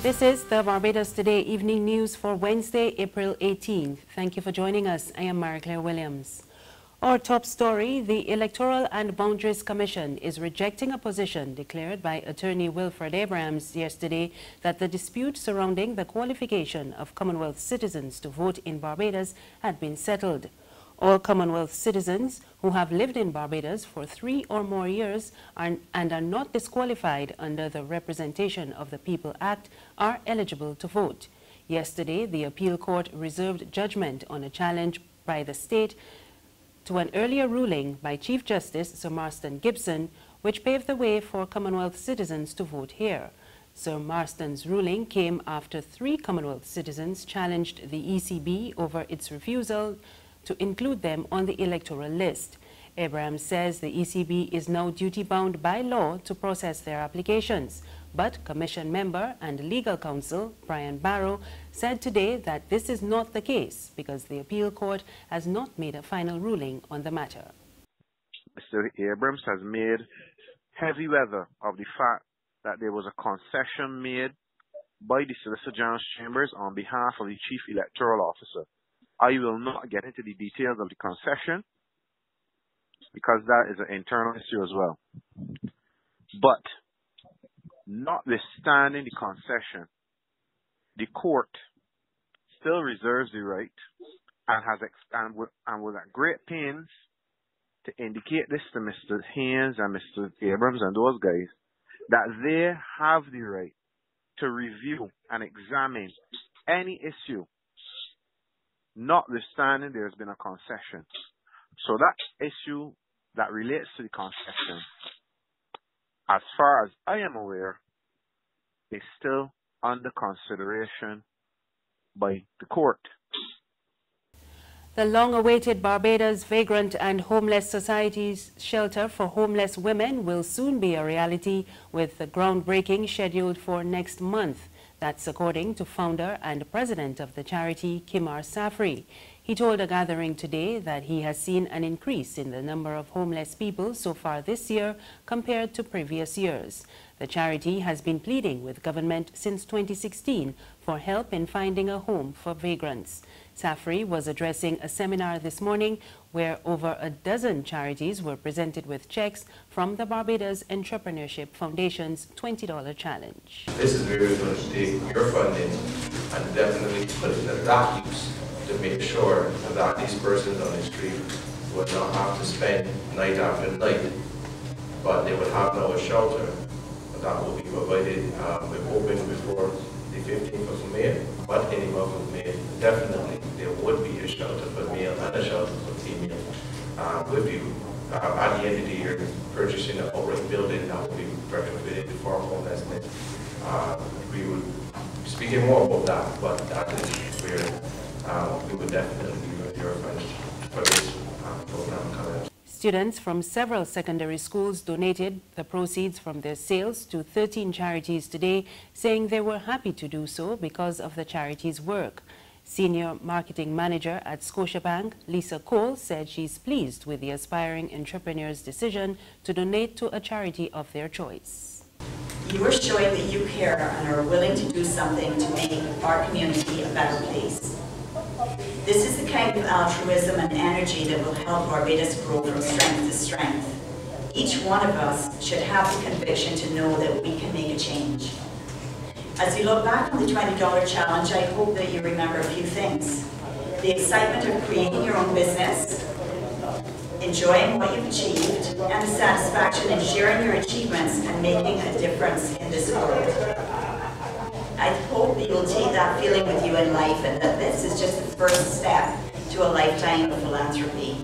This is the Barbados Today evening news for Wednesday, April 18th. Thank you for joining us. I am Mary-Claire Williams. Our top story, the Electoral and Boundaries Commission is rejecting a position declared by attorney Wilfred Abrams yesterday that the dispute surrounding the qualification of Commonwealth citizens to vote in Barbados had been settled. All Commonwealth citizens who have lived in Barbados for 3 or more years and are not disqualified under the Representation of the People Act are eligible to vote. Yesterday, the appeal court reserved judgment on a challenge by the state to an earlier ruling by Chief Justice Sir Marston Gibson, which paved the way for Commonwealth citizens to vote here. Sir Marston's ruling came after 3 Commonwealth citizens challenged the ECB over its refusal to include them on the electoral list. Abrams says the ECB is now duty-bound by law to process their applications, but Commission member and legal counsel Brian Barrow said today that this is not the case because the appeal court has not made a final ruling on the matter. Mr. Abrams has made heavy weather of the fact that there was a concession made by the Solicitor General's Chambers on behalf of the Chief Electoral Officer. I will not get into the details of the concession because that is an internal issue as well. But notwithstanding the concession, the court still reserves the right and was at great pains to indicate this to Mr. Haynes and Mr. Abrams and those guys that they have the right to review and examine any issue notwithstanding there's been a concession. So that issue that relates to the concession, as far as I am aware, is still under consideration by the court. The long-awaited Barbados Vagrant and Homeless Society's shelter for homeless women will soon be a reality, with the groundbreaking scheduled for next month. That's according to founder and president of the charity, Kimar Safri. He told a gathering today that he has seen an increase in the number of homeless people so far this year compared to previous years. The charity has been pleading with government since 2016 for help in finding a home for vagrants. Safri was addressing a seminar this morning where over a dozen charities were presented with checks from the Barbados Entrepreneurship Foundation's $20 challenge. This is where we're going to take your funding and definitely put it in that use to make sure that these persons on the street would not have to spend night after night, but they would have now a shelter that will be provided. We're hoping before the 15th of May, but in the month of May, definitely there would be a shelter for male and a shelter for female. With you, at the end of the year, purchasing an outright building that will be retrofitted for homelessness. We would be speaking more about that, but that is where we would definitely be your funds for this program coming up. Students from several secondary schools donated the proceeds from their sales to 13 charities today, saying they were happy to do so because of the charity's work. Senior Marketing Manager at Scotiabank, Lisa Cole, said she's pleased with the aspiring entrepreneurs' decision to donate to a charity of their choice. You are showing that you care and are willing to do something to make our community a better place. This is the kind of altruism and energy that will help Barbados grow from strength to strength. Each one of us should have the conviction to know that we can make a change. As you look back on the $20 challenge, I hope that you remember a few things. The excitement of creating your own business, enjoying what you've achieved, and the satisfaction in sharing your achievements and making a difference in this world. I hope that you'll take that feeling with you in life and that this is just the first step to a lifetime of philanthropy.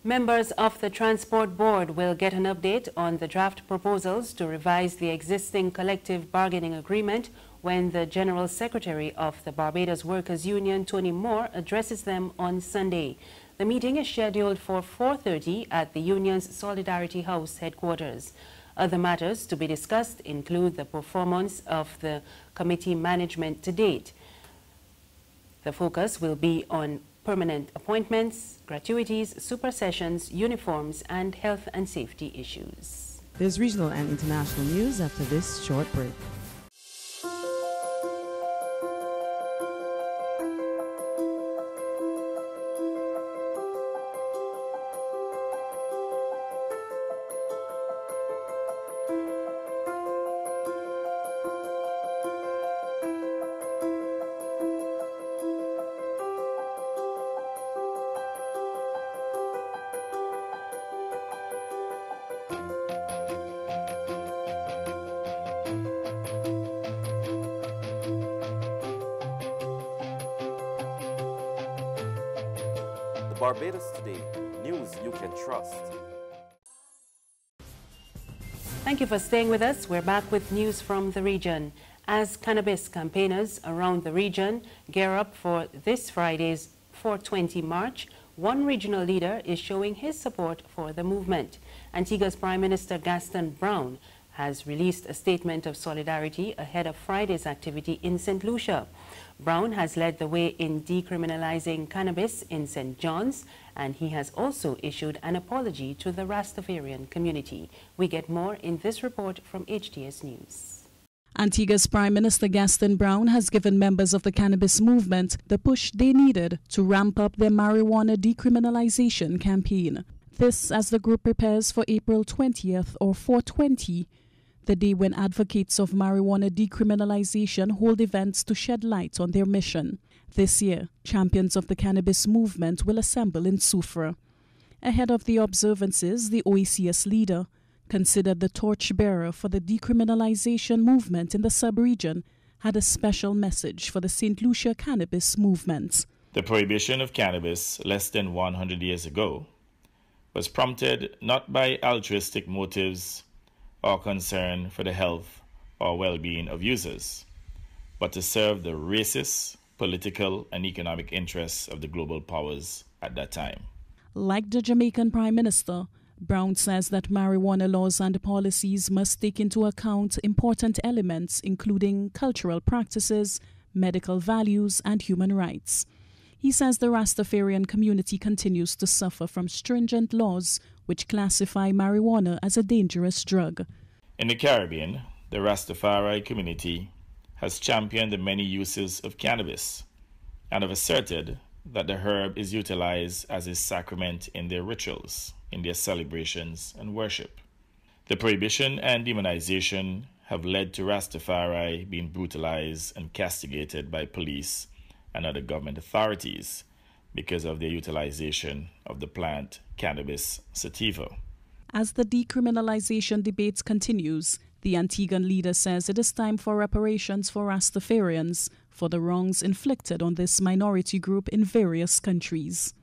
Members of the Transport Board will get an update on the draft proposals to revise the existing collective bargaining agreement when the General Secretary of the Barbados Workers' Union, Tony Moore, addresses them on Sunday. The meeting is scheduled for 4:30 at the union's Solidarity House headquarters. Other matters to be discussed include the performance of the committee management to date. The focus will be on permanent appointments, gratuities, supersessions, uniforms, and health and safety issues. There's regional and international news after this short break. Barbados Today, news you can trust. Thank you for staying with us. We're back with news from the region. As cannabis campaigners around the region gear up for this Friday's 420 March, one regional leader is showing his support for the movement. Antigua's Prime Minister Gaston Brown has released a statement of solidarity ahead of Friday's activity in St. Lucia. Brown has led the way in decriminalizing cannabis in St. John's, and he has also issued an apology to the Rastafarian community. We get more in this report from HTS News. Antigua's Prime Minister Gaston Brown has given members of the cannabis movement the push they needed to ramp up their marijuana decriminalization campaign. This as the group prepares for April 20th or 420, the day when advocates of marijuana decriminalization hold events to shed light on their mission. This year, champions of the cannabis movement will assemble in Soufrière. Ahead of the observances, the OACS leader considered the torchbearer for the decriminalization movement in the sub-region had a special message for the St. Lucia cannabis movement. The prohibition of cannabis less than 100 years ago was prompted not by altruistic motives or concern for the health or well-being of users, but to serve the racist, political, and economic interests of the global powers at that time. Like the Jamaican Prime Minister, Brown says that marijuana laws and policies must take into account important elements including cultural practices, medical values, and human rights. He says the Rastafarian community continues to suffer from stringent laws which classify marijuana as a dangerous drug. In the Caribbean, the Rastafari community has championed the many uses of cannabis and have asserted that the herb is utilized as a sacrament in their rituals, in their celebrations and worship. The prohibition and demonization have led to Rastafari being brutalized and castigated by police and other government authorities because of their utilization of the plant cannabis sativa. As the decriminalization debate continues, the Antiguan leader says it is time for reparations for Rastafarians for the wrongs inflicted on this minority group in various countries.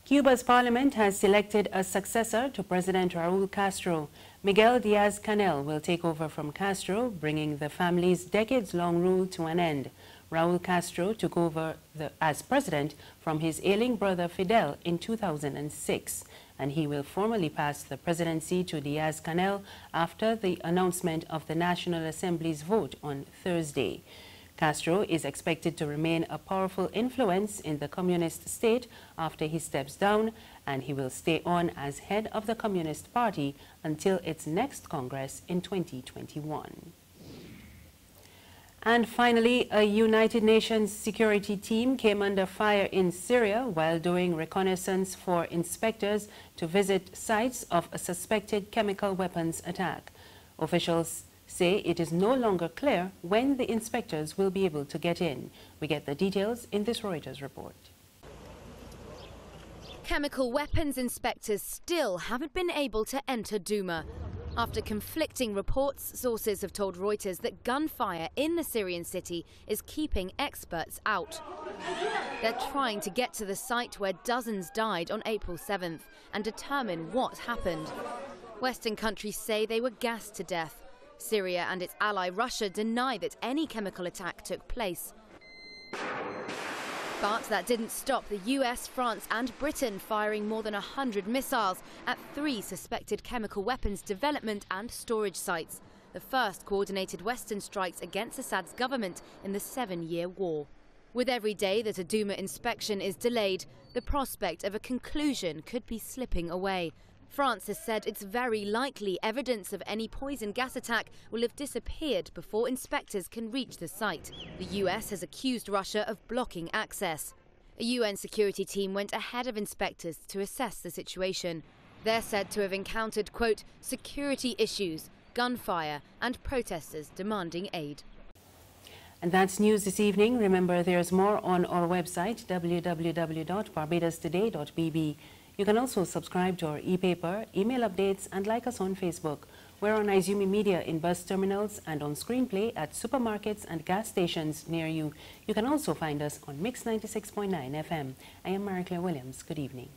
Cuba's parliament has selected a successor to President Raul Castro. Miguel Diaz-Canel will take over from Castro, bringing the family's decades-long rule to an end. Raul Castro took over as president from his ailing brother Fidel in 2006, and he will formally pass the presidency to Diaz-Canel after the announcement of the National Assembly's vote on Thursday. Castro is expected to remain a powerful influence in the communist state after he steps down, and he will stay on as head of the Communist Party until its next Congress in 2021. And finally, a United Nations security team came under fire in Syria while doing reconnaissance for inspectors to visit sites of a suspected chemical weapons attack. Officials say it is no longer clear when the inspectors will be able to get in. We get the details in this Reuters report. Chemical weapons inspectors still haven't been able to enter Douma. After conflicting reports, sources have told Reuters that gunfire in the Syrian city is keeping experts out. They're trying to get to the site where dozens died on April 7th and determine what happened. Western countries say they were gassed to death. Syria and its ally Russia deny that any chemical attack took place. But that didn't stop the US, France and Britain firing more than 100 missiles at 3 suspected chemical weapons development and storage sites, the first coordinated Western strikes against Assad's government in the 7-year war. With every day that a Douma inspection is delayed, the prospect of a conclusion could be slipping away. France has said it's very likely evidence of any poison gas attack will have disappeared before inspectors can reach the site. The US has accused Russia of blocking access. A UN security team went ahead of inspectors to assess the situation. They're said to have encountered, quote, security issues, gunfire and protesters demanding aid. And that's news this evening. Remember, there's more on our website, www.barbadostoday.bb. You can also subscribe to our e-paper, email updates, and like us on Facebook. We're on Izumi Media in bus terminals and on Screenplay at supermarkets and gas stations near you. You can also find us on Mix 96.9 FM. I am Marie Claire Williams. Good evening.